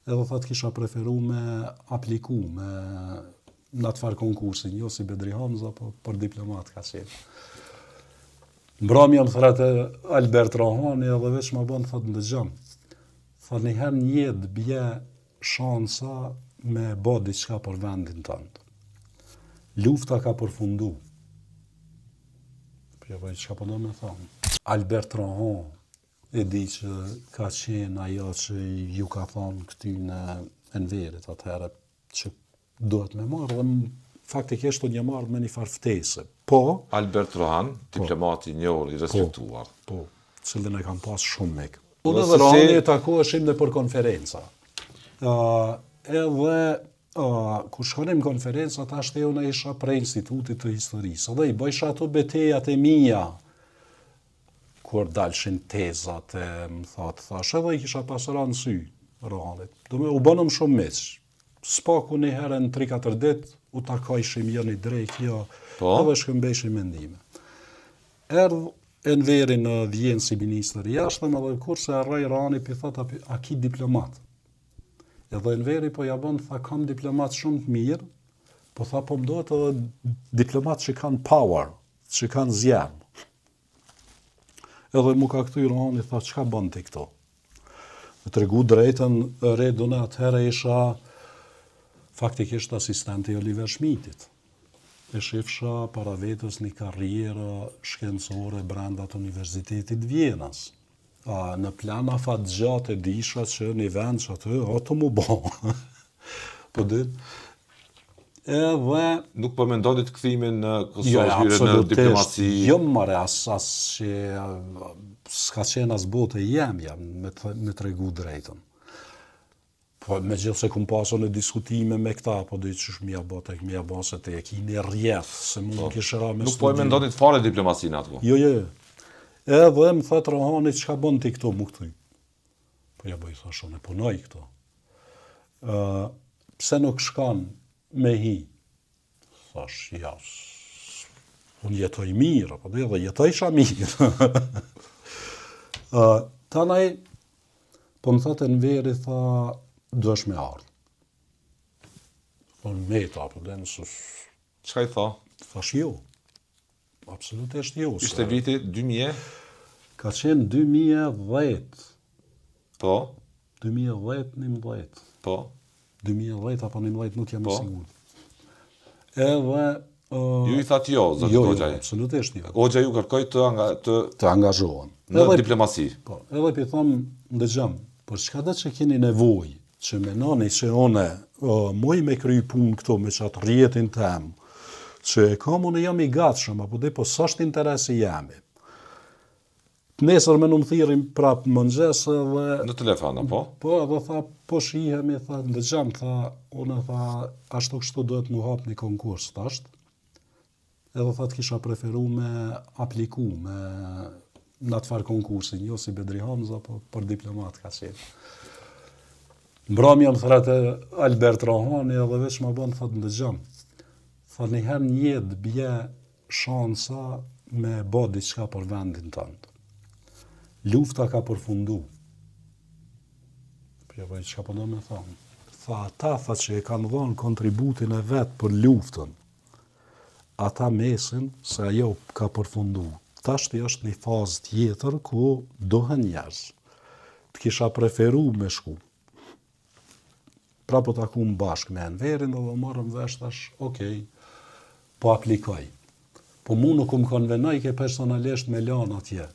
edhe thot kisha preferu me apliku me në atë farë konkursin, jo si Bedri Hamza, po për diplomat ka qenë. Mbrëmja më thret Albert Rohani edhe veç më bën thot ndëgjom. Thot njëherë një jetë bje shansa me bë diçka për vendin tënd. Lufta ka përfundu. Po çka po do me thonë? Albert Rohani e di që ka qenë ajo që ju ka thonë këty në Enverit atëherë që duhet me marrë dhe faktikisht unë jam marrë me një farë ftese. Po Albert Rohan, diplomati i njohur i respektuar. Po, cilën e kam pas shumë mik. Unë dhe Rohani takoheshim dhe për konferenca. Edhe kur shkonim konferenca, tash te unë isha prej Institutit të Historisë. Edhe i bëjsha ato betejat e mia kur dalshin tezat e më thash edhe i kisha pas ranë sy Rohanit. Do me u bënëm shumë miq. Spaku një herë në 3-4 ditë, u takojshim jo një drejt, jo, edhe shkëmbejshim mendime. Erdhë Enveri në Vjenë si ministër i jashtëm, edhe kurse arrej Rani pi thot, a ki diplomat? Edhe Enveri po ja bën, tha, kam diplomat shumë të mirë, po tha, po mdohet edhe diplomat që kanë power, që kanë zjarm. Edhe mu ka këtu i Rani, tha, çka bën ti këto? Me tregu drejtën, redune atëherë isha faktikisht asistenti i Oliver Schmidtit. E shifsha para vetës një karrierë shkencore brenda të Universitetit Vjenës. Në plan afat gjatë e disha që një vend që aty, të mu bo. Po dit. Edhe... Nuk po mendonit kthimin në Kosovë, hyre në diplomasi? Jo mare, as që s'ka qenë as bote jemja me tregu drejtën. Po me gjithë se kum pasur në diskutime me këta, po dhe që shmija bo se te e kini rjeth, se mund kishe ra me Nuk po e mendonit fare diplomasinë atko? Jo. Edhe më thët Rohani, çka bën ti këto mu këtuj? Po ja bëj thasho, ne punoj këto. Pse nuk shkan me hi? Thash, ja, unë jetoj mirë, po dhe jetojsha mirë. Tanaj, po më thët Enveri, tha, duhesh me ardhë. Unë meta, po dhe nësës... Çka i tha? Thash jo. Absolutisht jo. Ishte viti 2000? Ka qenë 2010. Po? 2010-11. Po? 2010 apo 11, nuk jam i sigurt. Edhe... Ju i thatë jo, zoti Hoxha? Jo, absolutisht jo. Hoxha ju kërkoj të angazhohen. Në diplomasi? Po, edhe pi thom, ndëgjëm, por çka do që keni nevojë, që menoni që one moj me kry punë këto me qatë rjetin tem, që e kam unë jam i gatshëm, apo dhe po s'është interesi jemi. Nesër me në më thirim prapë mëngjes edhe... Në telefon, po? Po, edhe tha, po shihemi, tha, ndëgjëm, tha, unë tha, ashtu kështu duhet mu hap një konkurs, tasht. Edhe tha të kisha preferu me apliku, me në atë farë konkursin, jo si Bedri Hamza, po për diplomat ka qenë. Mbrëmja më thret Albert Rohani edhe veç më bën, thot ndëgjom. Thot njëherë një jetë bje shansa me bë diçka për vendin tënd. Lufta ka përfundu. Po çka po do me thonë? Tha ata që e kanë dhënë kontributin e vet për luftën. Ata mesin se ajo ka përfundu. Tashti është një fazë tjetër ku dohen njerëz. Të kisha preferu me shku. Pra po takum bashkë me Enverin dhe marrëm vesh tash, okej, po aplikoj. Po mu nuk më konvenoj ke personalisht me lanë atje.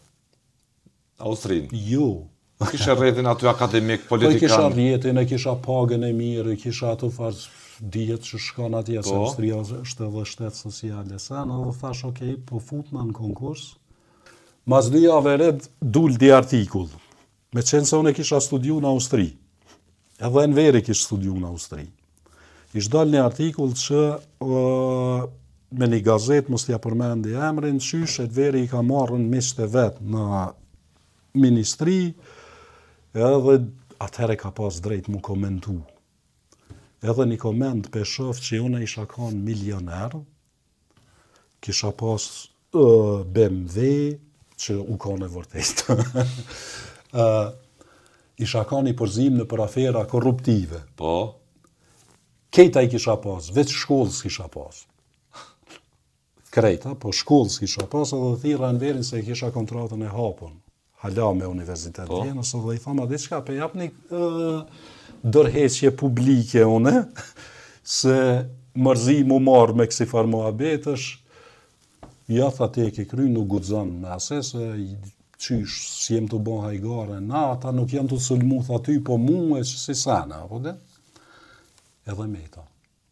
Austrin? Jo. Kisha rrethin aty akademik, politikan? Po kisha rjetin, e kisha pagën e mirë, kisha ato farë dijet që shkon atje, se Austria është edhe shtetë sociale sana, dhe thash, okej, po futna në konkurs. Mas 2 javë red, dul di artikull. Me qenë se unë e kisha studiu në Austri. Edhe Enveri kishë studiu në Austri. Ishtë dal një artikull që me një gazet, mos t'ja përmendi emrin, qysh Enveri i ka marrën miqtë e vetë në ministri, edhe atëhere ka pas drejt mu komentu. Edhe një koment për shof që unë isha kanë milioner, kisha pas BMW, që u kanë e vërtet. isha ka një përzim në për afera korruptive. Po, Kejta i kisha pas, veç shkollës kisha pas. Krejta, po shkollës kisha pas, edhe thira në verin se kisha kontratën e hapun. Hala me Universitet Vjenës, dhe i thama, diçka, pe jap një dërheqje publike une, se mërzi mu marrë me kësi farmoabetësh, ja tha te ke kry nuk guxon me ase, se qysh, si jem të bon hajgare, na, ata nuk janë të sëlmu, tha ty, po mu e që si sana, apo dhe? Edhe me ta.